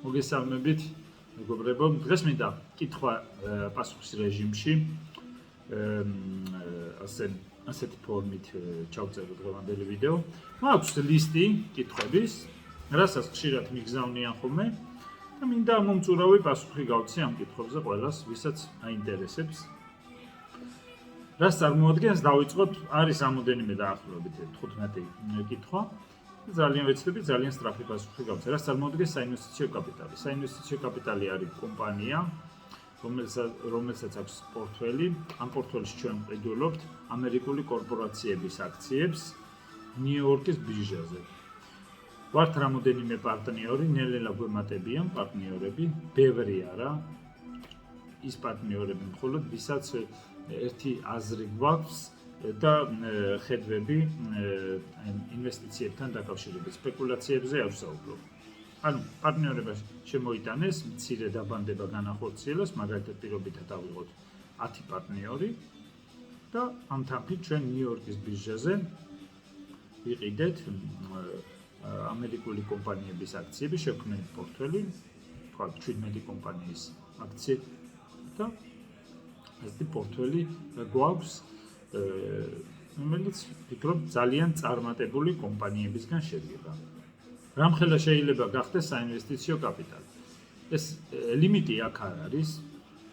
მოგესალმებით, მეგობრებო. დღეს მინდა კითხვა პასუხის რეჟიმში ასეთი ფორმით ჩავწერო დღევანდელი ვიდეო. მაქვს ლისტი კითხვების, რასაც ხშირად მიგზავნიან ხოლმე და მინდა მომწურავი პასუხი გავცი ამ კითხვებზე ყველას, ვისაც აინტერესებს. რას წარმოადგენს დავიწყოთ, არის რამოდენიმე დაახლოებით 15 კითხვა. ძალიან ვეცდები, ძალიან სწრაფი პასუხი გავცე. რას წარმოადგენს საინვესტიციო კაპიტალი? საინვესტიციო კაპიტალი არის კომპანია, რომელსაც აქვს პორტფელი. ამ პორტფელში ჩვენ ვყიდულობთ ამერიკული კორპორაციების აქციებს ნიუ-იორკის ბირჟაზე. ვართ რამოდენიმე პარტნიორი, ნელ-ნელა გვემატებიან პარტნიორები, ბევრი არა. ის პარტნიორები მხოლოდ ვისაც ერთი აზრი გვაქვს და ხედვები ინვესტიციებთან დაკავშირებით, სპეკულაციებზე არ ვსაუბრობ. ანუ პარტნიორება შემოიტანეს, მცირე დაბანდება განახორციელოს, მაგალითად პირობითად ავიღოთ 10 პარტნიორი და ამ თამფით ჩვენ ნიუ-იორკის ბირჟაზე ვიყიდეთ ამერიკული კომპანიების აქციები, შევქმნით პორტფელი, თქვა 17 კომპანიის აქციები და ასეთი პორტფელი გვაქვს, რომელიც ვფიქრობ ძალიან წარმატებული კომპანიებისგან შედგება. რამხელა შეიძლება გახდეს საინვესტიციო კაპიტალი? ეს ლიმიტი აქ არ არის,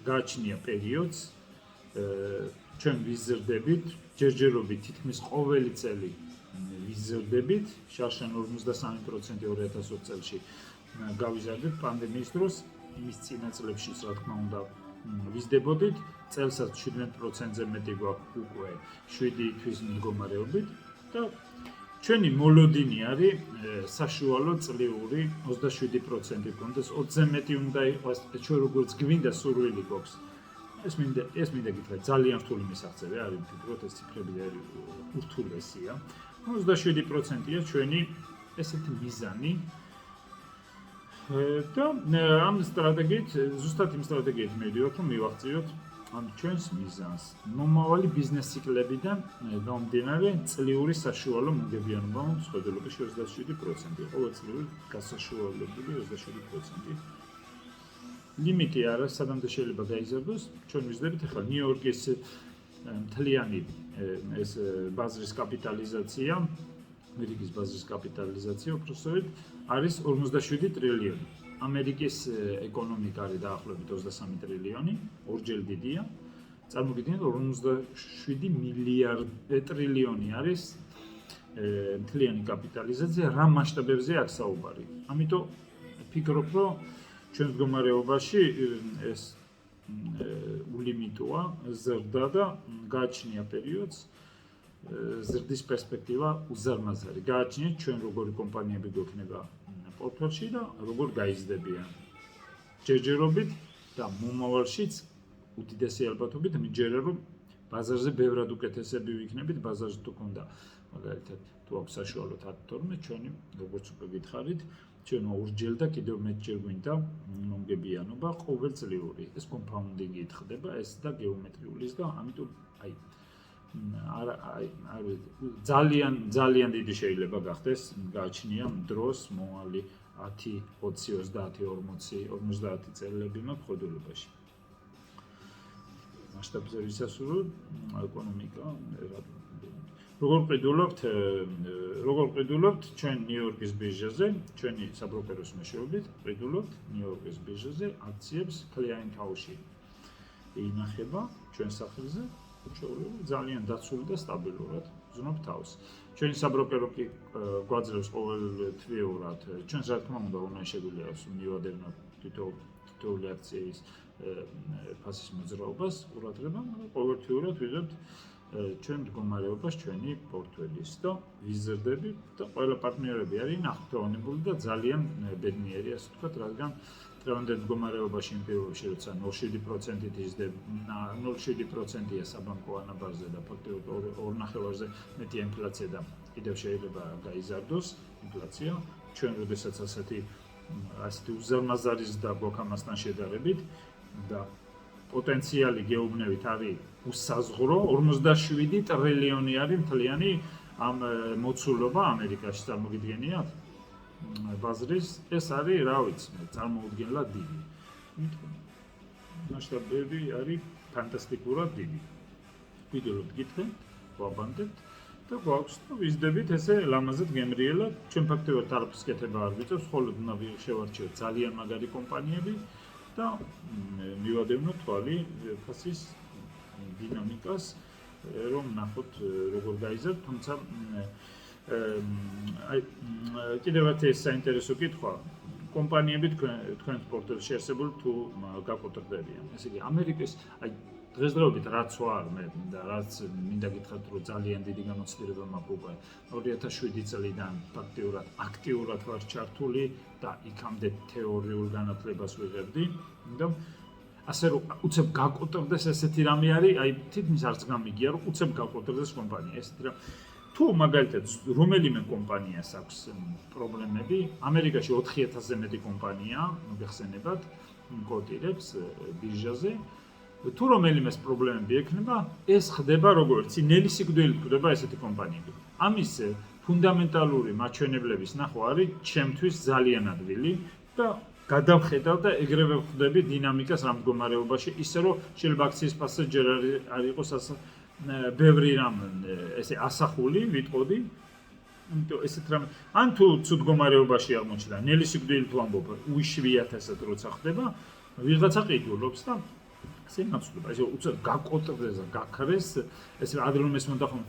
გააჩნია პერიოდს, ჩვენ ვიზრდებით, ჯერჯერობით თითქმის ყოველი წელი ვიზრდებით, შარშან 53% 2020 წელში გავიზარდეთ პანდემიის დროს, იმის წინა წლებშიც რა თქმა უნდა ვიზრდებოდით, წელსაც 17%-ზე მეტი გვაქვს უკვე 7 თვის მდგომარეობით და ჩვენი მოლოდინი არის საშუალო წლიური 27% გქონდეს, 20-ზე მეტი უნდა იყოს, ჩვენ როგორც გვინდა სურვილი გვაქვს. ეს მინდა გითხრათ, ძალიან რთული მისაღწევი არის, ვფიქრობ ეს ციფრები არის ურთულესია. 27%-ია ჩვენი ესეთი მიზანი. და ამ სტრატეგიით, ზუსტად იმ სტრატეგიით მივიდივართ, რომ მივაღწიოთ ამ ჩვენს მიზანს. მომავალი ბიზნეს ციკლებიდან გამომდინარე, წლიური საშუალო მოგებიანობა მსხვერპლობაში 27%, ყოველწლიური გასაშუალებული 27%. ლიმიტი არა, სადამდე შეიძლება გაიზარდოს, ჩვენ ვიზრდებით ახლა ნიუ-იორკის მთლიანი ეს ბაზრის კაპიტალიზაცია, ამერიკის ბაზრის კაპიტალიზაცია უпростоებით არის 47 ტრილიონი. ამერიკის ეკონომიკა არის დაახლოებით 23 ტრილიონი, ორჯერ დიდია. წარმოგიდგენთ 47 მილიარდი ტრილიონი არის მთლიანი კაპიტალიზაცია, რა მასშტაბებზე აქ საუბარი. ამიტომ ვფიქრობ, რომ ჩვენ მდგომარეობაში ეს ულიმიტოა, ზრდა და გააჩნია პერიოდს, ზრდის პერსპექტივა უზარმაზარი. გააჩნიათ ჩვენ როგორი კომპანიები გვექნება პორტფელში და როგორ გაიზრდებიან. ჯერჯერობით და მომავალშიც უდიდესი ალბათობით მიჯერა რომ ბაზარზე ბევრად უკეთესები ვიქნებით, ბაზარზე თუ ქონდა მაგალითად თუ აქვს საშუალო 10-12, ჩვენი როგორც უკვე გითხარით, ჩვენ ორჯერ და კიდევ მეტჯერ გვინდა მომგებიანობა ყოველწლიური. ეს კომპაუნდინგით ხდება, ეს და გეომეტრიულის და ამიტომ ძალიან დიდი შეიძლება გახდეს, გააჩნია დროს მომავალი 10, 20, 30, 40, 50 წელები მაქვს ხედულობაში. მასშტაბზე ვისასრულო ეკონომიკა როგორ ყიდულობთ ჩვენ ნიუ-იორკის ბირჟაზე, ჩვენი საბროკეროს მეშვეობით ყიდულობთ ნიუ-იორკის ბირჟაზე აქციებს Clearing House-ში ინახება ჩვენ სახელზე. ძალიან დაცული და სტაბილურად ვზნობ თავს. ჩვენი საბროკერო კი გვაძლევს ყოველთვიურად, ჩვენს რა თქმა უნდა უნდა შეგვიძლია მივადევნოთ თითოეული აქციის ფასის მოძრაობას ყურადღება, მაგრამ ყოველთვიურად ვიღებთ ჩვენ მდგომარეობას ჩვენი პორტფელის და ვიზრდები და ყველა პარტნიორები არის ნახტოვანებული და ძალიან ბედნიერი, ასე ვთქვათ, რადგან დღევანდელ მდგომარეობაში იმ პირობებში, როცა 0.7%-ით იზრდება, 0.7%-ია საბანკო ანაბარზე და ფაქტობრივად 2.5-ზე მეტია ინფლაცია და კიდევ შეიძლება გაიზარდოს ინფლაცია. ჩვენ როდესაც ასეთი უზარმაზარი ზრდა გვაქვს ამასთან შედარებით და პოტენციალი გეუბნებით არის უსაზღვრო, 47 ტრილიონი არის მთლიანი ამ მოცულობა ამერიკაში, წარმოგიდგენიათ? ბაზრის ეს არის, რა ვიცი, წარმოუდგენლად დიდი. მასშტაბები არის ფანტასტიკურად დიდი. ვიდეოდ გითხენ, ვაბანდებთ და გვაქვს და ვიზდებით ესე ლამაზად გემრიელად, ჩვენ ფაქტობრივად არაფერს კეთება არ ვიწევს, მხოლოდ უნდა შევარჩიოთ ძალიან მაგარი კომპანიები და მივადევნოთ თვალი ფასის დინამიკას, რომ ნახოთ როგორ გაიზარდ, თუმცა კიდევ ერთი საინტერესო კითხვა კომპანიები თქვენ პორტალში არსებული თუ გაკოტრდებიან. ესე იგი, ამერიკის დღესდღეობით რაც ვარ მე და რაც მინდა გითხრათ, რომ ძალიან დიდი გამოცდილება მაქვს უკვე 2007 წლიდან ფაქტიურად აქტიურად ვარ ჩართული და იქამდე თეორიულ განათლებას ვიღებდი. იმიტომ ასე რომ უცებ გაკოტრდეს ესეთი რამე არის, აი თითქმის არც გამიგია, რომ უცებ გაკოტრდეს კომპანია. ესეთი რა თუ მაგალითად რომელიმე კომპანიას აქვს პრობლემები, ამერიკაში 4000-ზე მეტი კომპანია, მოგეხსენებათ, კოტირებს ბირჟაზე. თუ რომელიმეს პრობლემები ექნება, ეს ხდება როგორც ნელი სიკვდილით ხდება ესეთი კომპანიები. ამის ფუნდამენტალური მაჩვენებლების ნახვა არის ჩემთვის ძალიან ადვილი და გადავხედავ და ეგრევე ვხვდები დინამიკას რამ მდგომარეობაში, ისე რომ შეიძლება აქციის ფასზე ჯერ არ იყოს ბევრი რამ ესე ასახული ვიტყოდი. იმიტომ ესეთ რამ ან თუ ცუდ მდგომარეობაში აღმოჩნდა, ნელი სიკვდილით ვამბობ, უიშვიათესად როცა ხდება, ვიღაცა ყიდულობს და ესე მაცლობა, ესე უცებ გაკოტრდეს და გაქრეს, ესე ადრე ეს მომდა ხომ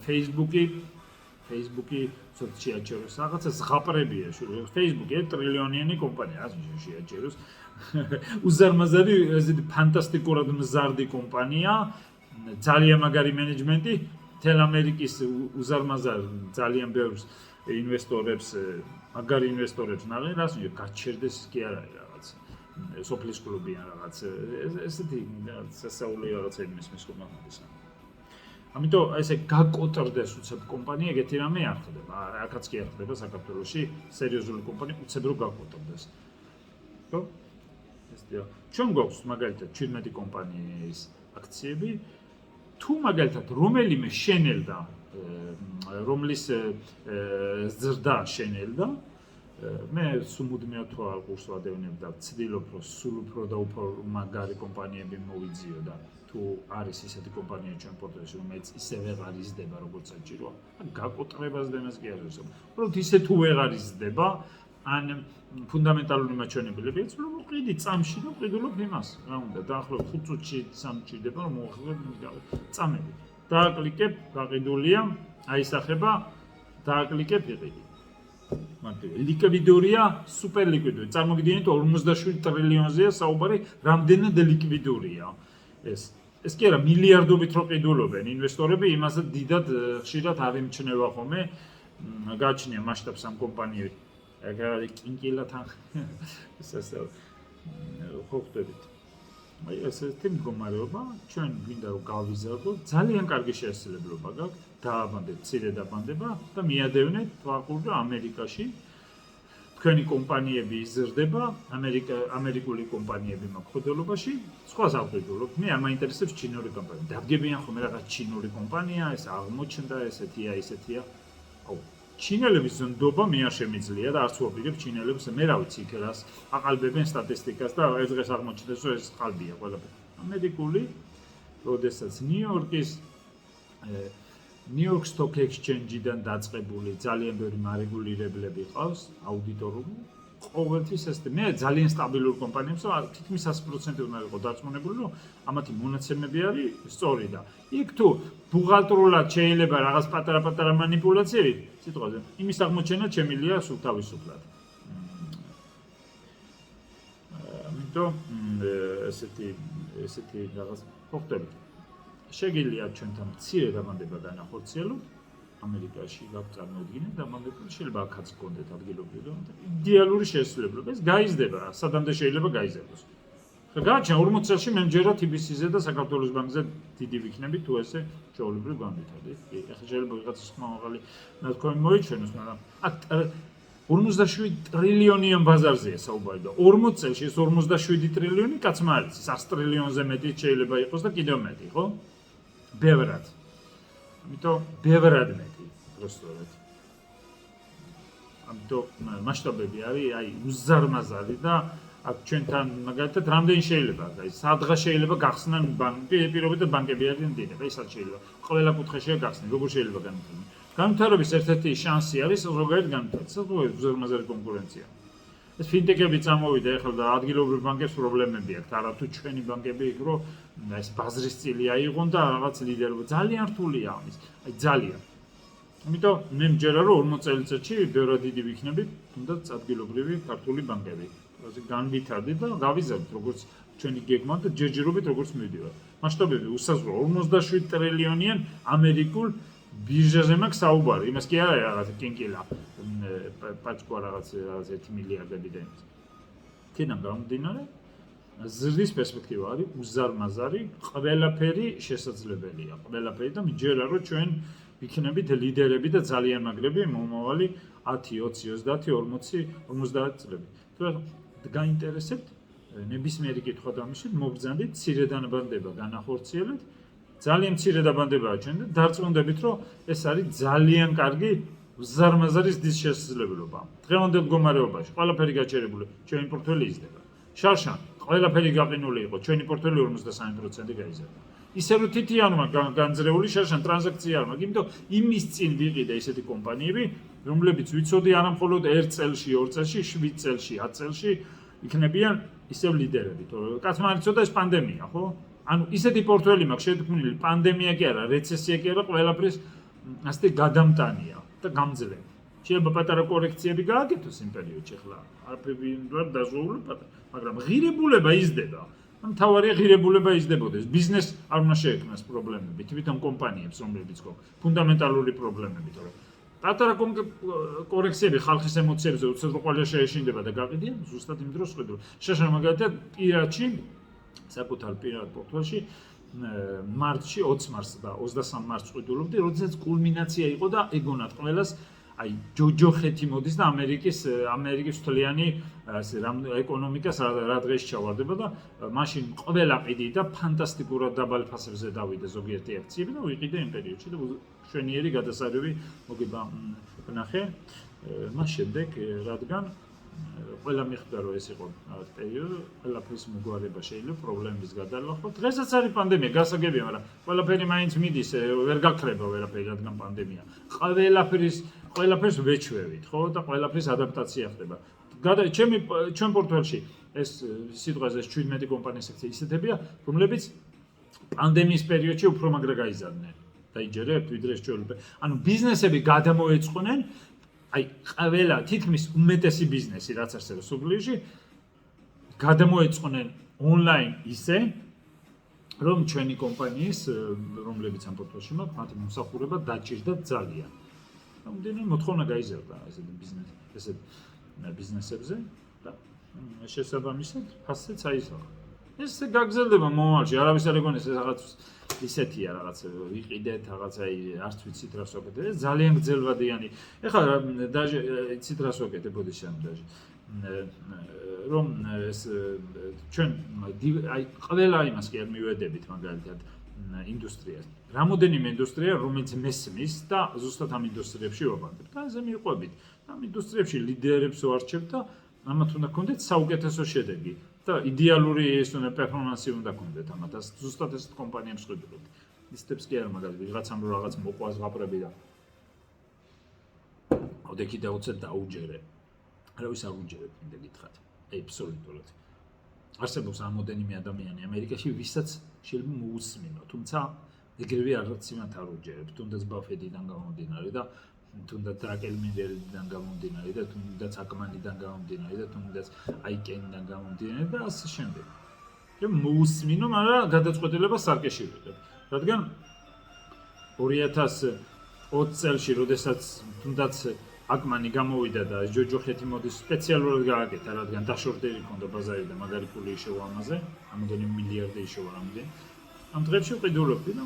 Facebook-ი შეაჩეროს რაღაცა ზღაპრებია, Facebook-ი ტრილიონიანი კომპანია, ასე შეაჩეროს. უზარმაზარი ესეთი ფანტასტიკურად მზარდი კომპანია, ძალიან მაგარი მენეჯმენტი, თელ ამერიკის უზარმაზარ ძალიან ბევრ ინვესტორებს, მაგარი ინვესტორებს ნაღე, რასო გაჩერდეს კი არ არის რაღაც. სოფლის კლუბი ან რაღაც ესეთი სასაული რაღაცები მისმის კომპანიას. ამიტომ ესე გაკოტრდეს უცებ კომპანია ეგეთი რამე არ ხდება. აქაც კი არ ხდება საქართველოში სერიოზული კომპანია უცებ რო გაკოტრდეს. ხო? ესეა. ჩვენ გვაქვს მაგალითად 17 კომპანიის აქციები. თუ მაგალითად რომელიმე შენელდა, რომლის ზრდა შენელდა, მე სულმუდმივად ყურს ვადევნებ და ვცდილობ, რომ სულ უფრო და უფრო მაგარი კომპანიები მოვიძიო და თუ არის ისეთი კომპანია ჩვენ პორტალში, რომელიც ისე ვეღარ იზრდება, როგორც საჭიროა, გაკოტრებას დემას კი არ არის. უბრალოდ ისე თუ ვეღარ იზრდება, ან ფუნდამენტალური მაჩვენებელები აქვს, რომ ყიდი წამში და ყიდულობ იმას, რა უნდა, დაახლოებით 5 წუთში სამჭირდება, რომ მოახერხებ წამები. დააკლიკებ, გაყიდულია, აისახება, დააკლიკებ, იყიდი. ლიკვიდურია, სუპერ ლიკვიდური. წარმოგიდგენთ 47 ტრილიონზეა საუბარი, რამდენად ლიკვიდურია ეს კი არა მილიარდობით რო ყიდულობენ ინვესტორები, იმასაც დიდად ხშირად არ ემჩნევა ხოლმე. გააჩნია მასშტაბს ამ კომპანიებს. ეგ არის კინკილათან ესა ხო ხდებით. აი ესეთი მდგომარეობა ჩვენ გვინდა რომ გავიზარდოთ, ძალიან კარგი შესაძლებლობა გაქვს დააბანდეთ მცირე დაბანდება და მიადევნეთ თვალყურს ამერიკაში თქვენი კომპანიები იზრდება, ამერიკული კომპანიები მოგხდელობაში, სხვა საუბრობთ. მე არ მაინტერესებს ჩინური კომპანია. დადგებიან ხოლმე რაღაც ჩინური კომპანია, ეს აღმოჩნდა, ესეთია, ისეთია. აუ ჩინელების ზნდობა მე არ შემიძლია და არც ვაპირებ ჩინელებს, მე რა ვიცი იქ რას აყალბებენ სტატისტიკას და ეს დღეს აღმოჩნდეს, რომ ეს ყალბია ყველაფერი. ამერიკული, როდესაც New York Stock Exchange-დან დაწყებული ძალიან ბევრი მარეგულირებლები ყავს, აუდიტორული, ყოველთვის ეს მე ძალიან სტაბილური კომპანიებს, თითქმის 100% უნდა იყოს დარწმუნებული, რომ ამათი მონაცემები არის სწორი და იქ თუ ბუღალტრულად შეიძლება რაღაც პატარა-პატარა მანიპულაციები, სიტყვაზე, იმის აღმოჩენა შემიძლია სულ თავისუფლად. ამიტომ ესეთი რაღაც ხოხტები. შეგიძლია ჩვენთან მცირე დაბანდება განახორციელოთ. ამერიკაში გაქვთ წარმოუდგენელი დაბანდება, შეიძლება აქაც გქონდეთ ადგილობრივი, იდეალური შესაძლებლობა. ეს გაიზრდება, სადამდე შეიძლება გაიზრდოს. გააჩნია 40 წელში მე მჯერა TBC-ზე და საქართველოს ბანკზე დიდი ვიქნები თუ ესე ჩვეულებრივ განვითარდი. ეხლა შეიძლება ვიღაცას ხმამაღალი ნათქვამი მოიჩვენოს, მაგრამ აქ 57 ტრილიონიან ბაზარზეა საუბარი და 40 წელში ეს 47 ტრილიონი კაცმა არის 100 ტრილიონზე მეტი შეიძლება იყოს და კიდევ მეტი, ხო? ბევრად. ამიტომ ბევრად მეტი, უბრალოდ. ამიტომ მასშტაბები არის აი უზარმაზარი და აქ ჩვენთან მაგალითად რამდენი შეიძლება აი სადღაც შეიძლება გახსნან პირობითად ბანკები არიან დიდები აი სად შეიძლება ყველა კუთხეშია გახსნი როგორ შეიძლება განვითარდეს განვითარების ერთ-ერთი შანსი არის ზოგადად განვითარება ზოგადად უზარმაზარი კონკურენცია ეს ფინტეკები წამოვიდა ახლა და ადგილობრივ ბანკებს პრობლემები აქვს არა თუ ჩვენი ბანკები იქ რომ ეს ბაზრის წილი აიღონ და რაღაც ლიდერობა ძალიან რთულია ამის აი ძალიან ამიტომ მე მჯერა რომ 40 წელიწადში ბევრად დიდი ვიქნები თუნდაც ადგილობრივი ქართული ბანკები ასე განვითარდით და გავიზარდით როგორც ჩვენი გეგმა და ჯერჯერობით როგორც მივიდივარ მასშტაბები უსაზღვრო 57 ტრილიონიან ამერიკულ ბირჟაზე მაქვს საუბარი იმას კი არა რაღაც კინკილა პაჭკვა რაღაც 1 მილიარდები და იმას თინამ გამომდინარე ზრდის პერსპექტივა არის უზარმაზარი ყველაფერი შესაძლებელია ყველაფერი და მჯერა რომ ჩვენ ვიქნებით ლიდერები და ძალიან მაგრები მომავალი 10 20 30 40 50 წლები თუ გაინტერესებთ ნებისმიერი კითხვა დამიშით მოგბრძანდით მცირე დაბანდება განახორციელეთ ძალიან მცირე დაბანდებაა ჩვენ და დარწმუნდებით რომ ეს არის ძალიან კარგი უზარმაზარი ზრდის შესაძლებლობა დღევანდელ მდგომარეობაში ყველაფერი გაჩერებული ჩვენი პორტფელი იზრდება შარშან ყველაფერი გაყინული იყო ჩვენი პორტფელი 53% გაიზარდა ისე რომ თითიანმა განძრეული შარშან ტრანზაქცია არ მაქვს იმიტომ იმის წინ ვიყიდე ესეთი კომპანიები რომლებიც ვიცოდი არა მხოლოდ 1 წელში 2 წელში 7 წელში 10 წელში იქნებიან ისევ ლიდერები თორე კაცმა არ იცოდა ეს პანდემია ხო ანუ ისეთი პორტფელი მაქვს შეთქმული პანდემია კი არა რეცესია კი არა ყველაფრის ასე გადამტანია და გამძლე შეიძლება პატარა კორექციები გააკეთოს იმ პერიოდში ახლა არაფერი არ დაზოულო მაგრამ ღირებულება იზრდება მთავარია ღირებულება იზრდებოდეს ბიზნეს არ უნდა შეექმნას პრობლემები თვითონ კომპანიებს რომლებიც გვაქვს ფუნდამენტალური პრობლემები თორე პატარა კორექციები ხალხის ემოციებზე უცებ რო ყველა შეეშინდება და გაყიდიან ზუსტად იმ დროს ხედავ შეშან მაგალითად პირადში საკუთარ პირად პორტფელში მარტში 20 მარტს და 23 მარტს ყვიდულობდი როდესაც კულმინაცია იყო და ეგონათ ყველას აი ჯოჯოხეთი მოდის და ამერიკის მთლიანი ასე ეკონომიკას რა დღეს ჩავარდება და მაშინ ყველა ყიდი და ფანტასტიკურად დაბალ ფასებზე დავიდა ზოგიერთი აქციები და ვიყიდე იმ პერიოდში და შვენიერი გადასარევი მოგება ვნახე მას შემდეგ რადგან ყველა მიხვდა რომ ეს იყო რაღაც პერიოდი ყველაფრის მოგვარება შეიძლება პრობლემების გადალახვა დღესაც არის პანდემია გასაგებია მაგრამ ყველაფერი მაინც მიდის ვერ გაქრება ვერაფერი რადგან პანდემია ყველაფერს ვეჩვევით ხო და ყველაფრის ადაპტაცია ხდება ჩვენ პორტფელში ეს სიტყვაზე 17 კომპანიის აქცია ისეთებია რომლებიც პანდემიის პერიოდში უფრო მაგრა გაიზარდნენ დაიჯერებთ ვიდრე ჩვენი ანუ ბიზნესები გადამოეწყნენ აი ყველა თითქმის უმეტესი ბიზნესი რაც არსებობს სოფლიოში გადამოეწყნენ ონლაინ ისე რომ ჩვენი კომპანიის რომლებიც ამ პორტფელში მაქვს მათი მომსახურება დაჭირდა ძალიან რამდენი მოთხოვნა გაიზარდა ესეთ ბიზნესებზე და შესაბამისად ფასიც აიზარდა ეს გაგრძელდება მომავალში არავის არ ეგონეს ეს რაღაც ისეთია რაღაც ვიყიდეთ რაღაც აი არც ვიცით რას ვაკეთებ ეს ძალიან გრძელვადიანი ეხლა დაჟე იცით რას ვაკეთებოდი შემდგომში რომ ეს ჩვენ აი ყველა იმას კი არ მივედებით მაგალითად ინდუსტრიას რამოდენიმე ინდუსტრია რომელიც მესმის და ზუსტად ამ ინდუსტრიებში ვაბანდებთ და ესე მივყვებით ამ ინდუსტრიებში ლიდერებს ვარჩევთ და ამათ უნდა გქონდეთ საუკეთესო შედეგი და იდეალური ეს უნდა პერფორმანსი უნდა გქონდეთ ამათაც ზუსტად ეს კომპანიებს ხედავთ ისეთებს კი არ მაგალითად ვიღაცამ რო რაღაც მოყვას ღაპრები და ოდეკი დაუცეთ დაუჯერე არავის არ უჯერებ მინდა გითხრათ აბსოლუტურად არსებობს ამოდენიმე ადამიანი ამერიკაში ვისაც შეიძლება მოусმინო თუმცა ეგრევე არც იმათ არ უჯერებ თუნდაც ბაფეტიდან გამომდინარე და თუნდაც რაკელმინდერიდან გამომდინარე და თუნდაც აკმანიდან გამომდინარე და თუნდაც აიკენიდან გამომდინარე და ასე შემდეგ. მოусმინო, მაგრამ გადაწყვეტილება სარკეში ვიღებ. რადგან 2020 წელში, როდესაც თუნდაც აკმანი გამოვიდა და ჯოჯოხეთი მოდის სპეციალურად გააკეთა, რადგან დაშორტერი ჰქონდა ბაზარი და მაგარი ფული იშოვა ამაზე, ამდენი მილიარდი იშოვა ამდენი. ამ დღეებში ვყიდულობდი და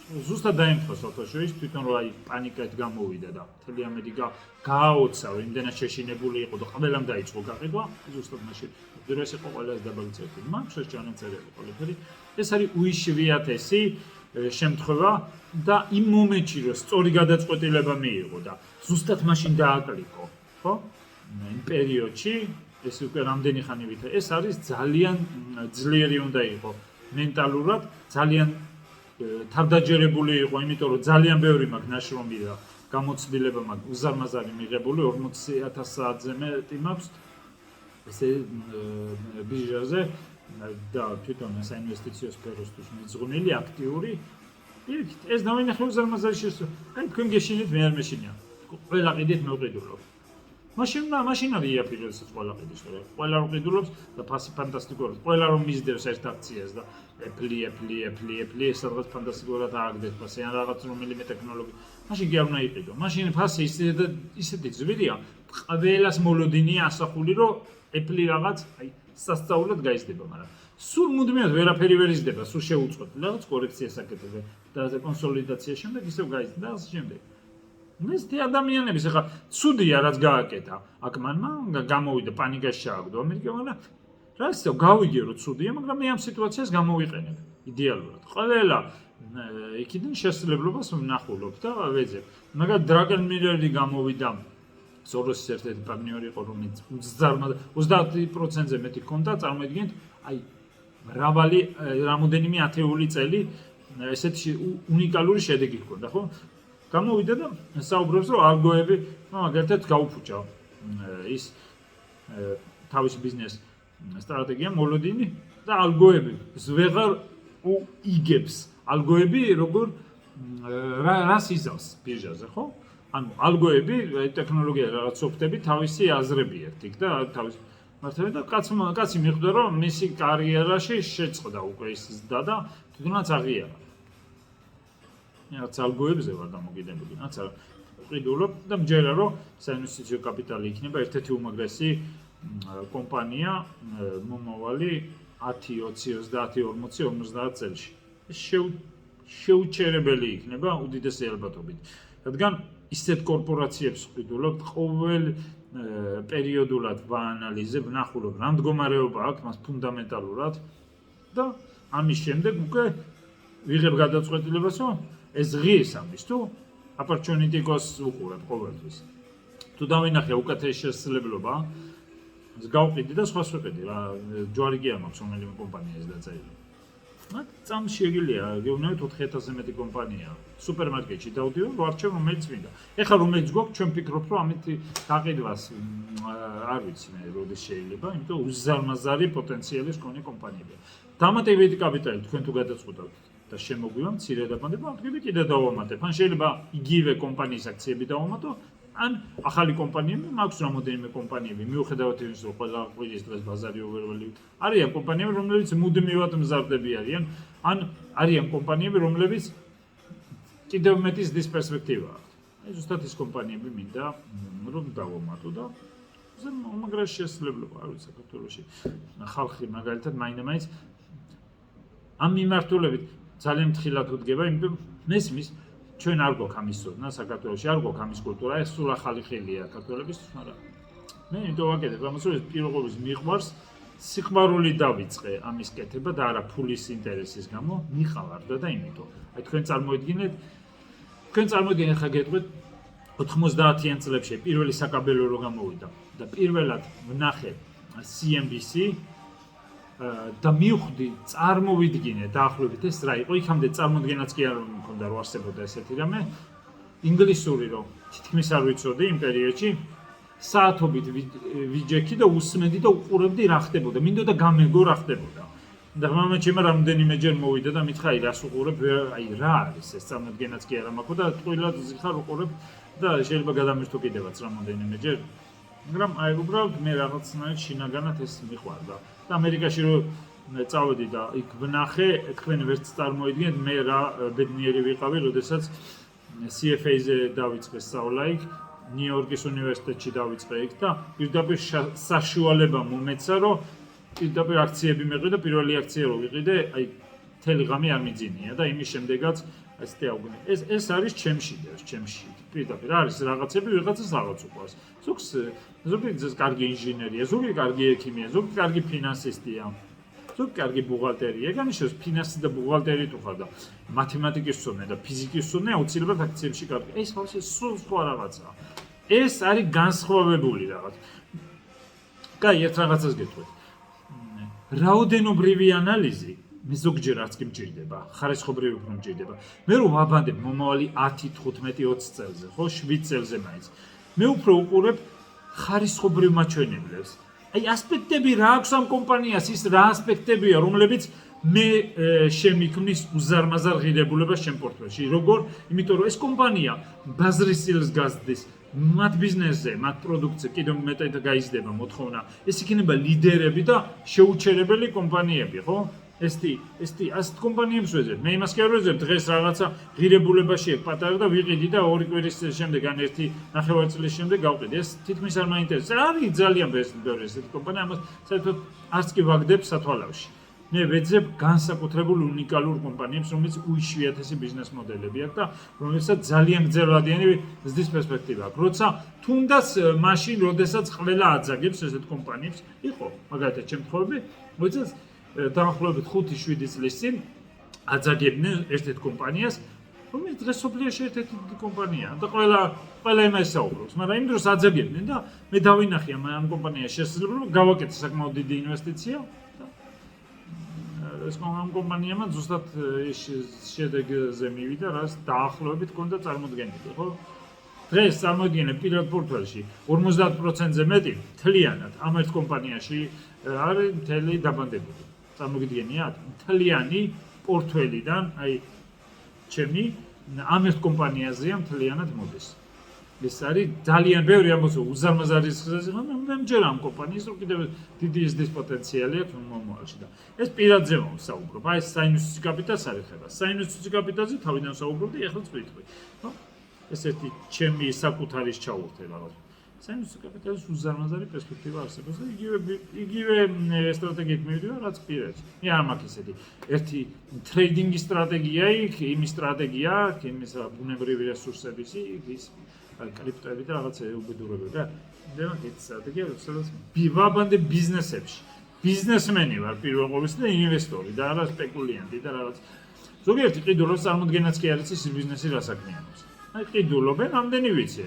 ზუსტად დაემთხვა სოფელში თვითონ რომ აი პანიკად გამოვიდა და მთელი ამერიკა გააოცა, იმდენად შეშინებული იყო და ყველამ დაიწყო გაყიდვა, ზუსტად მაშინ ეს იყო ყველაზე დაბალი წერტილი. მან შეჭანაწერილი ყველაფერი. ეს არის უიშვიათესი შემთხვევა და იმ მომენტში რომ სწორი გადაწყვეტილება მიიღო და ზუსტად მაშინ დააკლიკო. ხო? იმ პერიოდში ეს უკვე რამდენი ხანი ვითარ ეს არის ძალიან ძლიერი უნდა იყო მენტალურად ძალიან თავდაჯერებული იყო იმიტომ რომ ძალიან ბევრი მაქვს ნაშრომი და გამოცდილება მაქვს უზარმაზარი მიღებული 40,000 საათზე მეტი მაქვს ესე ბიჟაზე და თვითონ საინვესტიციო სფეროსთვის მიძღვნილი აქტიური იქით ეს დავინახე უზარმაზარი შესაძლოა აი თქვენ გეშინით მე არ მეშინია ყველა ყიდით მოვყიდულობ მაშინ არის იაფირელსაც ყველა ყიდის რა ყველა რომ ყიდულობს და ფასი ფანტასტიკურია ყველა რომ მისდევს ერთ აქციას და ეფლი სადღაც ფანტასტიკურად ააგდეს ფასი ან რაღაც რომელიმე ტექნოლოგია მაშინ კი არ უნდა იყიდო მაშინ ფასი ისეთი ძვირია ყველას მოლოდინია ასახული რომ ეფლი რაღაც აი სასწაულად გაიზრდება მაგრამ სულ მუდმივად ვერაფერი ვერ იზრდება სულ შეუწყოთ რაღაც კორექციას აკეთებ და კონსოლიდაცია შემდეგ ისევ გაიზრდა და ასე შემდეგ მესტი ადამიანების ახლა ცუდია რაც გააკეთა აქ მანმა გამოვიდა პანიკაში ჩააგდო ამერიკა მაგრამ რა ისე გავიგე რომ ცუდია მაგრამ მე ამ სიტუაციას გამოვიყენებ იდეალურად ყველა იქიდან შესაძლებლობას ვნახულობ და ვეძებ მაგრამ დრაგენ მილერი გამოვიდა სოროსის ერთ-ერთი პარტნიორი იყო რომელიც 30%-ზე მეტი ჰქონდა წარმოიდგინეთ აი მრავალი რამოდენიმე ათეული წელი ესეთი უნიკალური შედეგი ჰქონდა ხო გამოვიდა და საუბრობს რომ ალგოები მაგალითად გაუფუჭა ის თავისი ბიზნეს სტრატეგია მოლოდინი და ალგოები ვეღარ იგებს ალგოები როგორ რას იზავს ბირჟაზე ხო ანუ ალგოები ტექნოლოგია რაღაც სოფტები თავისი აზრები ერთ იქ და თავისი მართლა და კაცი მიხვდა რომ მისი კარიერაში შეწყდა უკვე ის ზრდა და თვითონაც აღიარა რაც ალგოებზე ვარ დამოკიდებული რაც ყიდულობ და მჯერა რომ საინვესტიციო კაპიტალი იქნება ერთ-ერთი უმაგრესი კომპანია მომავალი 10, 20, 30, 40, 50 წელში ეს შეუჩერებელი იქნება უდიდესი ალბათობით რადგან ისეთ კორპორაციებს ყიდულობ ყოველ პერიოდულად ვაანალიზებ ვნახულობ რა მდგომარეობა აქვს მას ფუნდამენტალურად და ამის შემდეგ უკვე ვიღებ გადაწყვეტილებას რომ ეს ღირს ამის თუ ოპორტუნიტიკოს უყურებ ყოველთვის თუ დავინახე უკეთესი შესაძლებლობა ეს გავყიდი და სხვას ვიყიდი რა ჯვარი კი არ მაქვს რომელიმე კომპანიას დაწერილი მათ წამს შეგიძლია გეუბნებით 4000-ზე მეტი კომპანია სუპერმარკეტში დავდივარ ვარჩევ რომელიც მინდა ეხლა რომელიც გვაქვს ჩვენ ვფიქრობ რომ ამით გაყიდვას არ ვიცი მე როდის შეიძლება იმიტომ უზარმაზარი პოტენციალის მქონე კომპანიებია დამატებითი კაპიტალი თქვენ თუ გადაწყვეტავთ და შემოგვივა მცირე დაბანდება თქვენ კიდე დავამატებ ან შეიძლება იგივე კომპანიის აქციები დავამატო ან ახალი კომპანიები მაქვს რამოდენიმე კომპანიები მიუხედავად იმისა რომ ყველა ყვირის დღეს ბაზარი overwhelmed არიან კომპანიები რომლებიც მუდმივად მზარდები არიან ან არიან კომპანიები რომლებიც კიდევ მეტი ზრდის პერსპექტივა აქვს აი ზუსტად ის კომპანიები მინდა რომ დავამატო და ეს უმაგრესი შესაძლებლობა არის საქართველოში ხალხი მაგალითად მაინდა-მაინც ამ მიმართულებით ძალიან მთხილად უდგება იმიტომ მესმის ჩვენ არ გვაქვს ამის ცოდნა საქართველოში არ გვაქვს ამის კულტურა ეს სულ ახალი ხელია საქართველოსთვის მაგრამ მე იმიტომ ვაკეთებ ამას რომ პირობების მიყვარს სიხმარული დავიწყე ამის კეთება და არა ფულის ინტერესის გამო მიყავარდა და იმიტომ აი თქვენ წარმოიდგინეთ ხა გეტყვით 90-იან წლებში პირველი საკაბელო რო გამოვიდა და პირველად ვნახე CNBC და მივხვდი წარმოვიდგინე დაახლოებით ეს რა იყო იქამდე წარმოდგენაც კი არ მქონდა რომ არსებობდა ესეთი რამე ინგლისური რომ თითქმის არ ვიცოდი იმ პერიოდში საათობით ვიჯექი და უსმენდი და უყურებდი რა ხდებოდა მინდოდა გამეგო რა ხდებოდა და მომაჩემ რამდენიმეჯერ მოვიდა და მითხრა აი რას უყურებ აი რა არის ეს წარმოდგენაც კი არ მაქვს და ტყუილად ზიხარ უყურებ და შეიძლება გადამირთო კიდევაც რამდენიმეჯერ მაგრამ აი უბრალოდ მე რაღაცნაირად შინაგანად ეს მიყვარდა და ამერიკაში რომ წავედი და იქ ვნახე თქვენ ვერც წარმოიდგენთ მე რა ბედნიერი ვიყავი როდესაც CFA-ზე დავიწყე სწავლა იქ ნიუ-იორკის უნივერსიტეტში დავიწყე იქ და პირდაპირ საშუალება მომეცა რომ პირდაპირ აქციები მეყიდე პირველი აქცია რო ვიყიდე აი მთელი ღამე არ მიძინია და იმის შემდეგაც ასე აუგნე ეს არის ჩემში პირდაპირ არის რაღაცები ვიღაცას რაღაც უყვარს ზოგი კარგი ინჟინერია ზოგი კარგი ექიმია ზოგი კარგი ფინანსისტია ზოგი კარგი ბუღალტერია განსხვავებით ფინანსი და ბუღალტერი თუ ხარ და მათემატიკის სწავლე და ფიზიკის სწავლე აუცილებლად აქციებში კარგი ეს ხალხი სულ სხვა რაღაცაა ეს არის განსხვავებული რაღაც. კაი, ერთ რაღაცას გეტყვით. რაოდენობრივი ანალიზი მე ზოგჯერ არც კი მჭირდება, ხარისხობრივი უფრო მჭირდება. მე რომ ვაბანდებ მომავალი 10, 15, 20 წელზე, ხო, 7 წელზე მაინც. მე უფრო უყურებ ხარისხობრივ მაჩვენებლებს. აი ასპექტები რა აქვს ამ კომპანიას, ის რა ასპექტებია, რომლებიც მე შემიქმნის უზარმაზარ ღირებულებას ჩემ პორტფელში. როგორ? იმიტომ რომ ეს კომპანია ბაზრის წილს გაზრდის მათ ბიზნესზე, მათ პროდუქტზე კიდევ მეტად გაიზრდება მოთხოვნა. ეს იქნება ლიდერები და შეუჩერებელი კომპანიები, ხო? ესეთი ასეთ კომპანიებს ვეძებ. მე იმას კი არ ვეძებ, დღეს რაღაცა ღირებულებაში ეგ პატარა და ვიყიდი და 2 კვირის შემდეგ ან 1 ნახევარ წლის შემდეგ გავყიდი. ეს თითქმის არ მაინტერესებს. არის ძალიან ბევრი ესეთი კომპანია, ამას საერთოდ არც კი ვაგდებ სათვალავში. მე ვეძებ განსაკუთრებულ უნიკალურ კომპანიებს, რომელიც უიშვიათესი ბიზნეს მოდელები აქვს და რომელსაც ძალიან გრძელვადიანი ზრდის პერსპექტივა აქვს. როცა თუნდაც მაშინ, როდესაც ყველა აძაგებს ესეთ კომპანიებს, იყო მაგალითად შემთხვევები, როდესაც დაახლოებით 5-7 წლის წინ აძაგებდნენ ერთ-ერთ კომპანიას, რომელიც დღეს სოფლიოში ერთ-ერთი კომპანიაა და ყველა იმას საუბრობს, მაგრამ იმ დროს აძაგებდნენ და მე დავინახე ამ კომპანიას შესაძლებლობა გავაკეთე საკმაოდ დიდი ინვესტიცია და ეს კომპანიამ ზუსტად ის შედეგზე მივიდა, რაც დაახლოებით ჰქონდა წარმოდგენილი, ხო? დღეს წარმოიდგინე პირად პორტფელში 50%-ზე მეტი თლიანად ამ ერთ კომპანიაში არის მთელი დაბანდებული. წარმოგიდგენიათ? მთლიანი პორტფელიდან, აი ჩემი ამ ერთ კომპანიაზეა მთლიანად მოდის. ეს არის ძალიან ბევრი ამბობს უზარმაზარი რისკზე, მაგრამ მე მჯერა ამ კომპანიის რომ კიდევ დიდი ზრდის პოტენციალი აქვს მომავალში და ეს პირადზე ვსაუბრობ. აი ეს საინვესტიციო კაპიტალს არ ეხება. საინვესტიციო კაპიტალზე თავიდან ვსაუბრობდი, ეხლაც ვიტყვი. ხო? ეს ერთი ჩემი საკუთარის ჩაურთე რაღაც. საინვესტიციო კაპიტალის უზარმაზარი პერსპექტივა არსებობს და იგივე სტრატეგიით მივიდივარ, რაც პირადზე. მე არ მაქვს ესეთი ერთი ტრეიდინგის სტრატეგია იქ, იმის სტრატეგია აქ, იმის ბუნებრივი რესურსების იქ, ის კრიპტოები და რაღაცა უბედურებები და მე მაქვს ეს სტრატეგია, სადაც ვაბანდებ ბიზნესებში. ბიზნესმენი ვარ პირველ ყოვლისა და ინვესტორი და არა სპეკულიანტი და რაღაც. ზოგიერთი ყიდულობს წარმოდგენაც კი არის ის ბიზნესი რა საქმიანობს. აი ყიდულობენ, ამდენი ვიცი.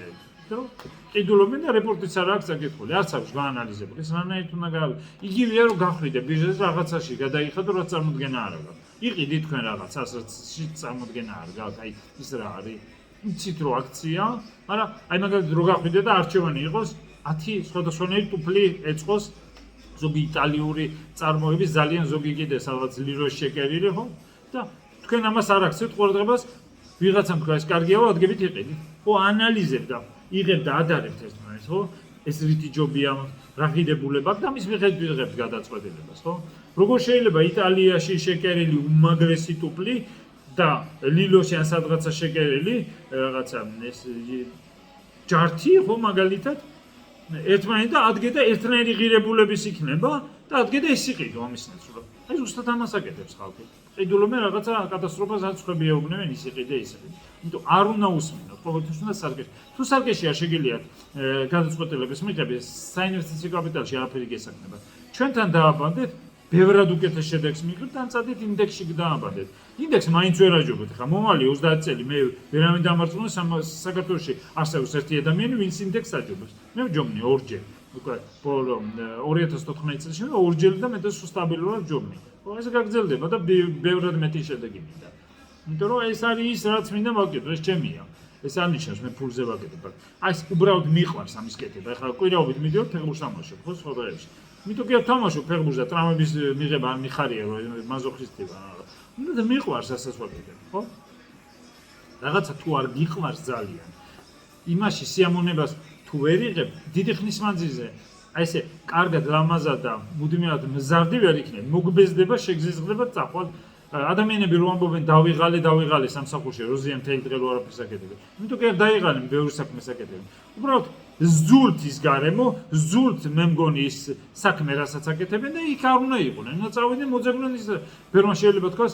ყიდულობენ და რეპორტიც არ აქვს საკითხული, არც აქვს გაანალიზებული. ეს რანაირად უნდა იგივეა რომ გახვიდე ბიზნესს რაღაცაში გადაიხადო, რაც წარმოდგენა არ აქვს. იყიდი თქვენ რაღაცას, რაც წარმოდგენა არ გაქვს, აი ის რა არის. იცით რომ აქცია, მაგრამ აი მაგალითად რო გახვიდე და არჩევანი იყოს 10 სხვადასხვანაირი ტუფლი ეწყოს ზოგი იტალიური წარმოების ძალიან ზოგი კიდე სადღაც ლიროს შეკერილი, ხო? და თქვენ ამას არ აქცევთ ყურადღებას, ვიღაცამ თქვა ეს კარგიაო, ადგებით იყიდით. ხო, ანალიზებ და იღებ და ადარებთ ერთმანეთს, ხო? ეს რითი ჯობია, რა ღირებულება აქვს და მის მიხედვით ვიღებთ გადაწყვეტილებას, ხო? როგორ შეიძლება იტალიაში შეკერილი უმაგრესი ტუფლი და ლილოში ან სადღაცა შეკერილი რაღაცა ეს ჯართი ხო მაგალითად ერთმანეთს და ადგე და ერთნაირი ღირებულების იქნება და ადგე და ის იყიდო ამის ნაცვლად. აი ზუსტად ამას აკეთებს ხალხი. ყიდულობენ რაღაცა კატასტროფას რაც ხები ეუბნებენ ის იყიდე ის იყიდე. იმიტომ არ უნდა უსმინოთ, ყოველთვის უნდა სარგეში. თუ სარგეში არ შეგიძლიათ გადაწყვეტილების მიღების საინვესტიციო კაპიტალში არაფერი გესაქმნება. ჩვენთან დააბანდეთ ბევრად უკეთეს შედეგს მიიღებთ, ან წადით ინდექსში დააბანდეთ. ინდექსი მაინც ვერ აჯობეთ, ხა მომავალი 30 წელი მე ვერავინ დამარცხდა საქართველოში არსებობს ერთი ადამიანი, ვინც ინდექსს აჯობებს. მე ვჯობნი ორჯერ. უკვე 2014 წელს ორჯერ და მეტად სტაბილურად ვჯობნი. ეს გაგრძელდება და ბევრად მეტი შედეგი მინდა. იმიტომ რომ ეს არის ის რაც მინდა ვაკეთო, ეს ჩემია. ეს არ ნიშნავს მე ფულზე ვაკეთებ. აი ეს უბრალოდ მიყვარს ამის კეთება. ეხლა კვირაობით მიდიოდი ფეხბურთს თამაშობ, ხო, სხვა დღეებში. იმიტომ კი ვთამაშობ ფეხბურთს და ტრამვების მიღება არ მიხარია რომ მაზოქისტი ვარ. უნდა და მიყვარს ასაც ვაკეთებ, ხო? რაღაცა თუ არ გიყვარს ძალიან. იმაში სიამოვნებას თუ ვერ იღებ, დიდი ხნის მანძილზე აი ესე კარგად ლამაზად და მუდმივად მზარდი ვერ იქნებ, მოგბეზდება, შეგზიზღდება წახვალ. ადამიანები რო ამბობენ დავიღალე სამსახურში, როზიან მთელი დღე რო არაფერს აკეთებ. იმიტომ კი არ დაიღალე ბევრი საქმეს აკეთებ. უბრალოდ ზულთ ის გარემო, ზულთ მე მგონი ის საქმე რასაც აკეთებენ და იქ არ უნდა იყვნენ. უნდა წავიდნენ მოძებნონ ის ფერმა შეიძლება თქვას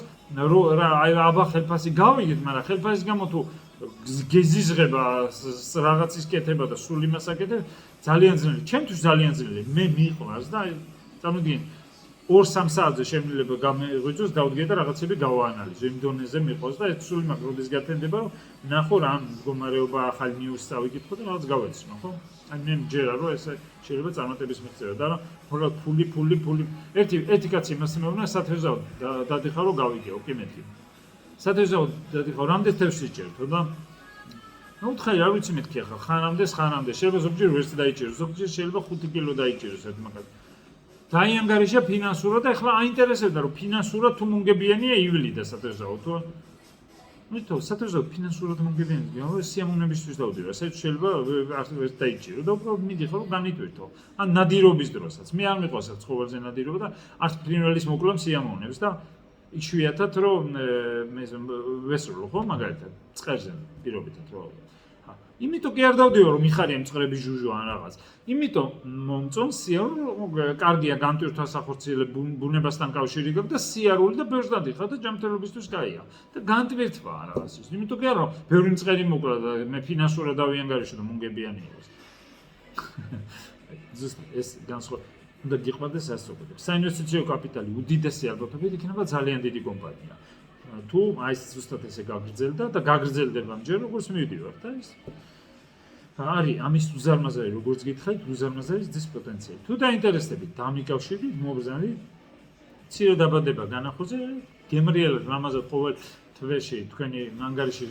რა აი აბა ხელფასი გავიგეთ, მაგრამ ხელფასის გამო თუ გეზიზღება რაღაცის კეთება და სულ იმას აკეთებ, ძალიან ძნელი. ჩემთვის ძალიან ძნელი. მე მიყვარს და წარმოგიდგენ 2-3 საათზე შემიძლია გამიღვიძოს, დავდგე და რაღაცები გავაანალიზო, იმ დონეზე მიყოს და ეს სულ მაგ როდის გათენდება, რომ ნახო რა მდგომარეობა ახალი ნიუსს წავიკითხო და რაღაც გავეცნო, ხო? აი მე მჯერა რომ ეს შეიძლება წარმატების მიღწევა და რა მხოლოდ ფული ერთი კაცი იმას იმეუბნა სათევზაოდ დადიხარ რომ გავიგეო კი მეთქი სათევზაოდ დადიხარ რამდენ თევზს იჭერთო და ну თხარი არ ვიცი მეთქი ახლა ხანამდე შეიძლება ზოგჯერ ვერც დაიჭეროს ზოგჯერ შეიძლება 5 კილო დაიჭეროს ერთ მაგალითად დაიანგარიშა ფინანსურად და ახლა აინტერესებდა რომ ფინანსურად თუ მომგებიანია ივლი და სათევზაოდ თუ მითო სათევზაოდ ფინანსურად მომგებიანია სიამოვნებისთვის დავდივარ ასე შეიძლება არ დაიჭირო და უბრალოდ მიდიხარ რომ განიტვირთო ან ნადირობის დროსაც მე არ მიყვარს ცხოველზე ნადირობა და არც ფრინველის მოკლა სიამოვნებს და იშვიათად რომ მე ვესრულო ხო მაგალითად წყერზე პირობითად რომ იმიტომ კი არ დავდივარ რომ მიხარია მწყრების ჟუჟუ ან რაღაც იმიტომ მომწონს კარგია განტვირთვა სახორციელებ ბუნებასთან კავშირი გაქვს და სიარული და ბევრს დადიხარ და ჯანმრთელობისთვის კაია და განტვირთვაა რაღაცის იმიტომ კი არა რომ ბევრი მწყერი მოკლა და მე ფინანსურად დავიანგარიშო და მომგებიანი იყოს ზუსტად ეს განსხვავება უნდა გიყვარდეს ასწორებებს საინვესტიციო კაპიტალი უდიდესი ალბათობით იქნება ძალიან დიდი კომპანია თუ აი ზუსტად ესე გაგრძელდა და გაგრძელდება ჯერ როგორც მივიდივარ და ის არის ამის უზარმაზარი როგორც გითხარით უზარმაზარი ზის პოტენციალი თუ დაინტერესდებით დამიკავშირებით მობრძანებით მცირე დაბადება განახორზე გემრიელად ლამაზად ყოველ თვეში თქვენი ანგარიში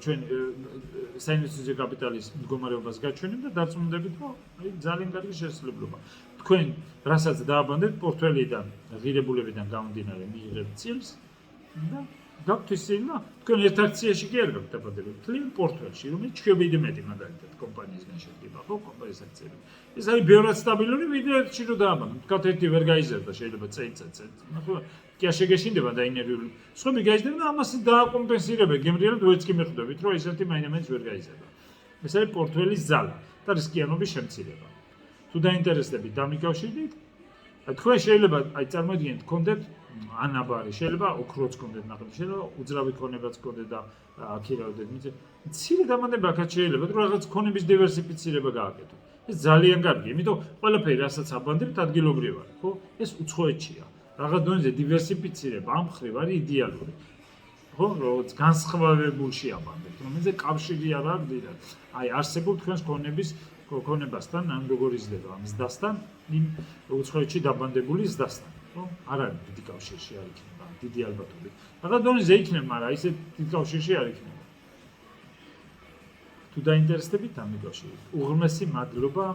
ჩვენ საინვესტიციო კაპიტალის მდგომარეობას გაჩვენებ და დარწმუნდებით რომ აი ძალიან კარგი შესაძლებლობა თქვენ რასაც დააბანდებთ პორტფელიდან ღირებულებიდან გამომდინარე მიიღებთ წილს და გაგთვისილა თქვენ ერთ აქციაში კი არ გაქვთ დაბადებული მთლიან პორტფელში რომელიც ჩვეულებრივი მეტი მაგალითად კომპანიისგან შედგება ხო კომპანიის აქციები ეს არის ბევრად სტაბილური ვიდრე ერთში რომ დააბანოთ თქვათ ერთი ვერ გაიზარდა შეიძლება წელიწადზე ნახო კი არ შეგეშინდება და ინერვიული სხვები გაიზარდა და ამას დააკომპენსირებენ გემრიელად ვერც კი მიხვდებით რომ ესეთი მაინც ვერ გაიზარდა ეს არის პორტფელის ზალა და რისკიანობის შემცირება თუ დაინტერესდებით დამიკავშირდით თქვენ შეიძლება აი წარმოიდგინეთ გქონდეთ ანაბარი შეიძლება ოქროც გქონდეთ ნახეთ შეიძლება უძრავი ქონებაც გქონდეთ და აქირავდეთ მცირე დამატება აქაც შეიძლება რომ რაღაც ქონების დივერსიფიცირება გააკეთოთ ეს ძალიან კარგია იმიტომ ყველაფერი რასაც აბანდებთ ადგილობრივ არის ხო ეს უცხოეთშია რაღაც დონეზე დივერსიფიცირება ამ ხრივ არის იდეალური ხო როგორც განსხვავებულში აბანდებთ რომელზე კავშირი არ აქვს დიდად აი არსებულ თქვენს ქონებასთან ან როგორ იზრდება ამ ზდასთან იმ უცხოეთში დაბანდებული ზდასთან ხო არ არის დიდი კავშირში არ იქნება დიდი ალბათობით რაღაც დონეზე იქნება მაგრამ ისე დიდი კავშირში არ იქნება თუ დაინტერესდებით ამ კავშირით უღრმესი მადლობა